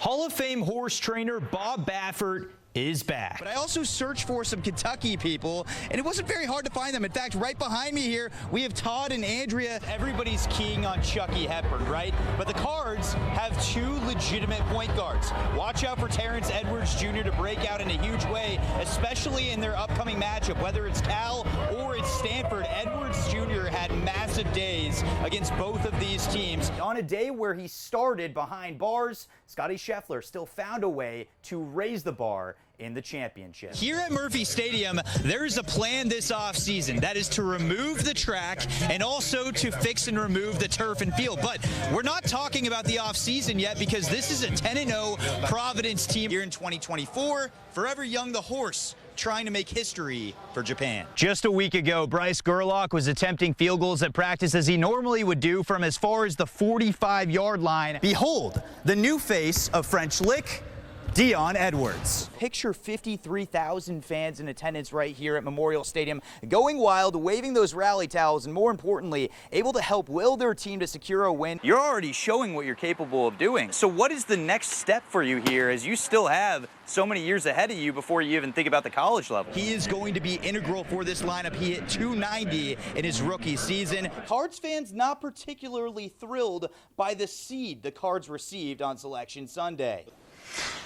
Hall of Fame horse trainer Bob Baffert is back. But I also searched for some Kentucky people, and it wasn't very hard to find them. In fact, right behind me here, we have Todd and Andrea. Everybody's keying on Chucky Hepburn, right? But the Cards have two legitimate point guards. Watch out for Terrence Edwards Jr. to break out in a huge way, especially in their upcoming matchup, whether it's Cal or it's Stanford. Edwards Jr. had massive days against both of these teams. On a day where he started behind bars, Scotty Scheffler still found a way to raise the bar in the championship. Here at Murphy Stadium, there is a plan this offseason. That is to remove the track and also to fix and remove the turf and field. But we're not talking about the offseason yet because this is a 10-0 Providence team here in 2024. Forever Young the horse, trying to make history for Japan. Just a week ago, Bryce Gerlach was attempting field goals at practice as he normally would do from as far as the 45-yard line. Behold, the new face of French Lick, Dion Edwards. Picture 53,000 fans in attendance right here at Memorial Stadium, going wild, waving those rally towels, and more importantly, able to help will their team to secure a win. You're already showing what you're capable of doing. So what is the next step for you here, as you still have so many years ahead of you before you even think about the college level? He is going to be integral for this lineup. He hit 290 in his rookie season. Cards fans not particularly thrilled by the seed the Cards received on Selection Sunday.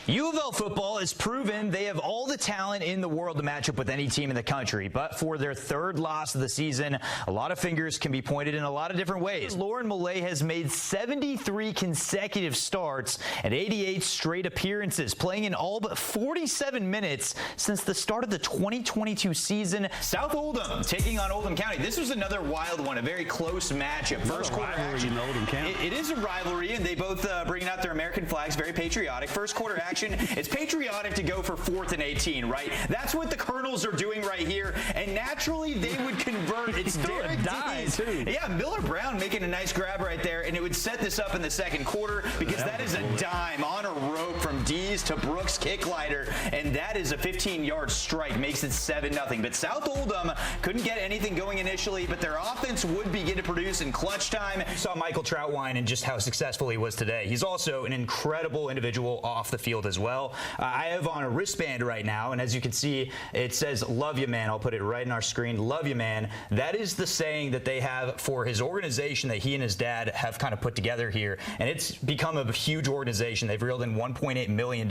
U of L football has proven they have all the talent in the world to match up with any team in the country, but for their third loss of the season, a lot of fingers can be pointed in a lot of different ways. Lauren Millay has made 73 consecutive starts and 88 straight appearances, playing in all but 47 minutes since the start of the 2022 season. South Oldham taking on Oldham County. This was another wild one, a very close matchup. First quarter action. In Oldham County. It is a rivalry, and they both bringing out their American flags, very patriotic. First quarter action. It's patriotic to go for 4th and 18, right? That's what the Colonels are doing right here, and naturally they would convert. It's Derek Dees. Yeah, Miller Brown making a nice grab right there, and it would set this up in the second quarter because that is a dime on a rope from Dees to Brooks Kicklighter, and that is a 15-yard strike, makes it 7-0. But South Oldham couldn't get anything going initially, but their offense would begin to produce in clutch time. You saw Michael Troutwine and just how successful he was today. He's also an incredible individual off the field as well. I have on a wristband right now, and as you can see, it says, "Love you, man." I'll put it right in our screen. "Love you, man." That is the saying that they have for his organization that he and his dad have kind of put together here, and it's become a huge organization. They've reeled in $1.8 million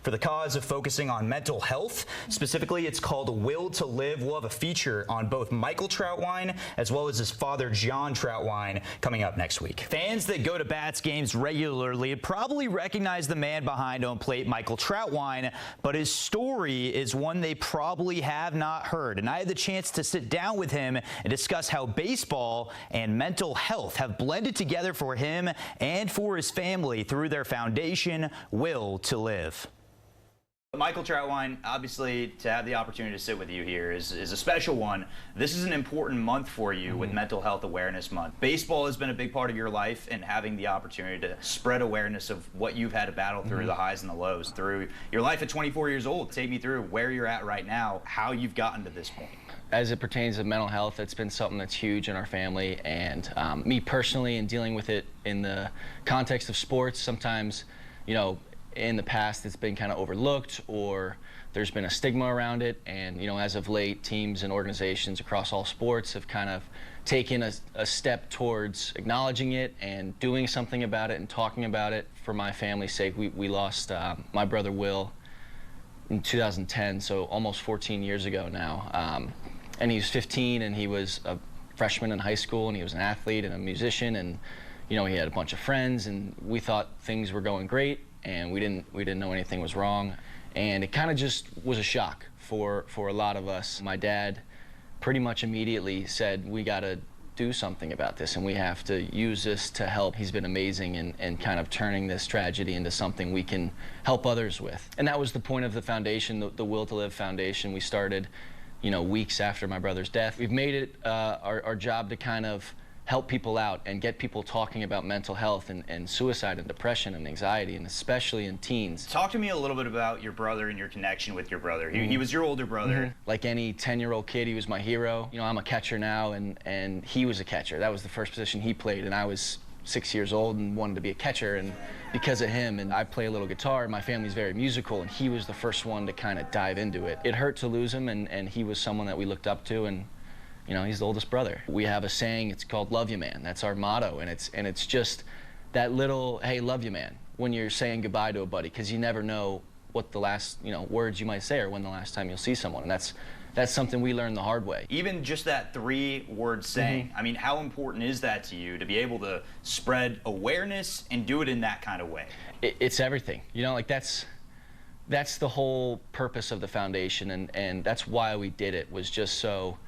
for the cause of focusing on mental health. Specifically, it's called Will to Live. We'll have a feature on both Michael Troutwine as well as his father, John Troutwine, coming up next week. Fans that go to Bats games regularly probably recognize the man behind home plate, Michael Troutwine, but his story is one they probably have not heard. And I had the chance to sit down with him and discuss how baseball and mental health have blended together for him and for his family through their foundation, Will to Live. Michael Troutwine, obviously, to have the opportunity to sit with you here is a special one. This is an important month for you with Mental Health Awareness Month. Baseball has been a big part of your life, and having the opportunity to spread awareness of what you've had to battle through, the highs and the lows, through your life at 24 years old. Take me through where you're at right now, how you've gotten to this point. As it pertains to mental health, it's been something that's huge in our family, and me personally, in dealing with it in the context of sports, sometimes, you know, in the past it's been kind of overlooked, or there's been a stigma around it, and you know, as of late, teams and organizations across all sports have kind of taken a step towards acknowledging it and doing something about it and talking about it. For my family's sake, we lost my brother Will in 2010, so almost 14 years ago now, and he was 15, and he was a freshman in high school, and he was an athlete and a musician, and you know, he had a bunch of friends, and we thought things were going great, and we didn't know anything was wrong, and it kind of just was a shock for a lot of us. My dad pretty much immediately said, "We got to do something about this, and we have to use this to help." He's been amazing in kind of turning this tragedy into something we can help others with, and that was the point of the foundation, the Will to Live Foundation. We started, you know, weeks after my brother's death. We've made it our job to kind of help people out and get people talking about mental health and suicide and depression and anxiety, and especially in teens. Talk to me a little bit about your brother and your connection with your brother. He was your older brother. Like any 10-year-old kid, he was my hero. You know, I'm a catcher now, and he was a catcher. That was the first position he played, and I was 6 years old and wanted to be a catcher, and because of him, and I play a little guitar, my family's very musical, and he was the first one to kind of dive into it. It hurt to lose him, and he was someone that we looked up to, and you know, he's the oldest brother. We have a saying, it's called "Love You Man." That's our motto, and it's just that little, hey, love you man, when you're saying goodbye to a buddy, because you never know what the last, you know, words you might say or when the last time you'll see someone, and that's something we learned the hard way. Even just that 3-word saying, I mean, how important is that to you to be able to spread awareness and do it in that kind of way? It's everything. You know, like that's the whole purpose of the foundation, and that's why we did it, was just so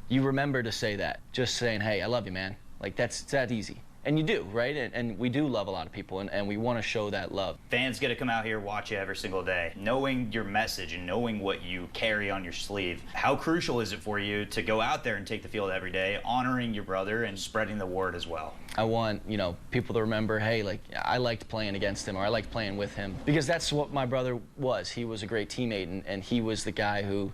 you remember to say that. Just saying, hey, I love you, man. Like, it's that easy. And you do, right? And we do love a lot of people, and we want to show that love. Fans get to come out here, watch you every single day. Knowing your message and knowing what you carry on your sleeve, how crucial is it for you to go out there and take the field every day, honoring your brother and spreading the word as well? I want, you know, people to remember, hey, like, I liked playing against him, or I liked playing with him, because that's what my brother was. He was a great teammate, and he was the guy who,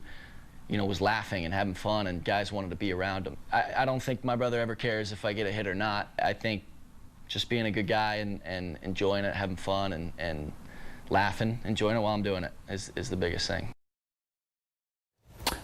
you know, was laughing and having fun, and guys wanted to be around him. I don't think my brother ever cares if I get a hit or not. I think just being a good guy and enjoying it, having fun and laughing, enjoying it while I'm doing it is the biggest thing.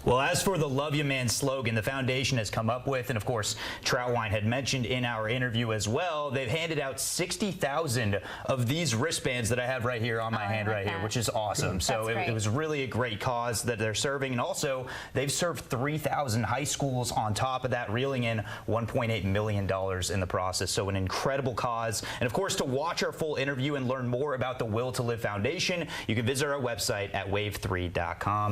Well, as for the Love You Man slogan the foundation has come up with, and of course Troutwine had mentioned in our interview as well, they've handed out 60,000 of these wristbands that I have right here on my hand right here, which is awesome. So it was really a great cause that they're serving, and also they've served 3,000 high schools on top of that, reeling in $1.8 million in the process. So an incredible cause. And of course, to watch our full interview and learn more about the Will to Live Foundation, you can visit our website at wave3.com.